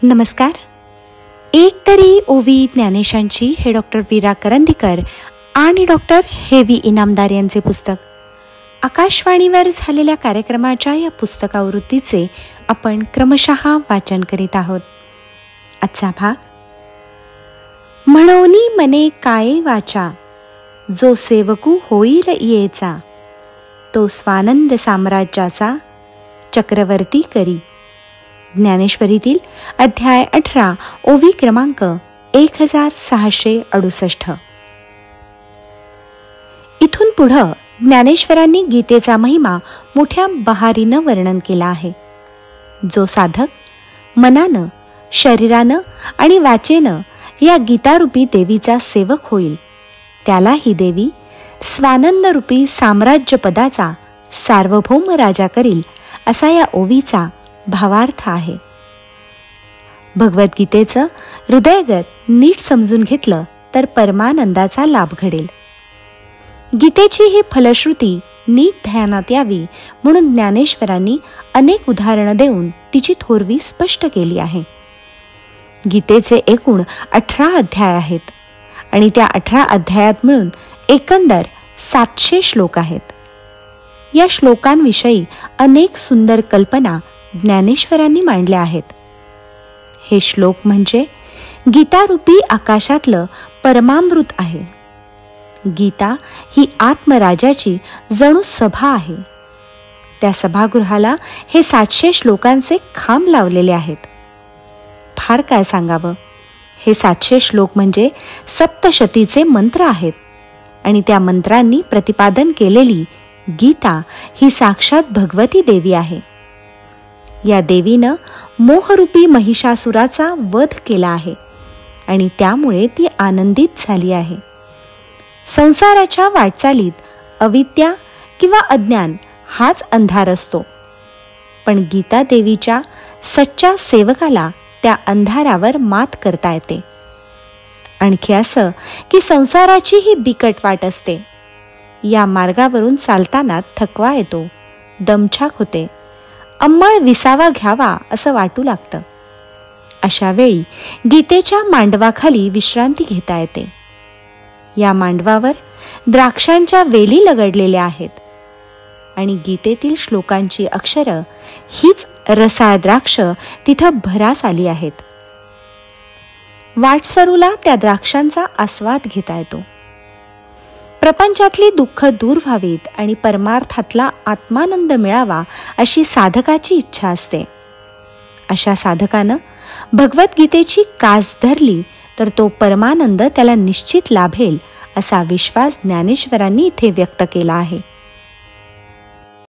नमस्कार. एक तरी ओवी ज्ञानेशांची हे डॉक्टर वीरा करंदीकर आणि डॉक्टर हेवी इनामदार यांचे पुस्तक. आकाशवाणीवर झालेल्या कार्यक्रमाच्या या पुस्तकावृत्तीचे आपण क्रमशः वाचन करीत आहोत. आजचा भाग, म्हणोनी मने काये वाचा, जो सेवकू होईल येचा, तो स्वानंद साम्राज्याचा चक्रवर्ती करी. ज्ञानेश्वरीतील अध्याय 18, ओवी क्रमांक 1668. इथून पुढं ज्ञानेश्वरांनी गीतेचा महिमा मोठ्या बहारीनं वर्णन केला आहे. जो साधक मनानं, शरीरानं आणि वाचेनं या गीतारूपी देवीचा सेवक होईल, त्याला ही देवी स्वानंदरूपी साम्राज्यपदाचा सार्वभौम राजा करील, असा या ओवीचा भावार्थ आहे. भगवद्गीतेचं हृदयगत नीट समजून घेतलं तर परमानंदाचा लाभ घडेल. गीतेची ही फलश्रुती नीट ध्यानात यावी म्हणून ज्ञानेश्वरांनी अनेक उदाहरणं देऊन तिची थोरवी स्पष्ट केली आहे. गीतेचे एकूण 18 अध्याय आहेत आणि त्या 18 अध्यायात मिळून एकंदर 700 श्लोक आहेत. या श्लोकांविषयी अनेक सुंदर कल्पना ज्ञानेश्वरांनी मांडल्या आहेत. हे श्लोक म्हणजे गीतारूपी आकाशातलं परमामृत आहे. गीता ही आत्मराजाची जणू सभा आहे. त्या सभागृहाला हे 700 श्लोकांचे खांब लावलेले आहेत. फार काय सांगावं, हे 700 श्लोक म्हणजे सप्तशतीचे मंत्र आहेत आणि त्या मंत्रांनी प्रतिपादन केलेली गीता ही साक्षात भगवती देवी आहे. या देवीनं मोहरूपी महिषासुराचा वध केला आहे आणि त्यामुळे ती आनंदित झाली आहे. संसाराच्या वाटचालीत अविद्या किंवा अज्ञान हाच अंधार असतो, पण गीता देवीच्या सच्च्या सेवकाला त्या अंधारावर मात करता येते. आणखी असं की संसाराची ही बिकट वाट असते. या मार्गावरून चालताना थकवा येतो, दमछाक होते, अंमळ विसावा घ्यावा असं वाटू लागतं. अशा वेळी गीतेच्या मांडवाखाली विश्रांती घेता येते. या मांडवावर द्राक्षांच्या वेली लगडलेल्या आहेत आणि गीतेतील श्लोकांची अक्षरं हीच रसाळ द्राक्ष तिथं भरास आली आहेत. वाटसरूला त्या द्राक्षांचा आस्वाद घेता येतो. प्रपंचातली दुःख दूर व्हावीत आणि परमार्थातला आत्मानंद मिळावा अशी साधकाची इच्छा असते. अशा साधकानं भगवद्गीतेची कास धरली तर तो परमानंद त्याला निश्चित लाभेल असा विश्वास ज्ञानेश्वरांनी इथे व्यक्त केला आहे.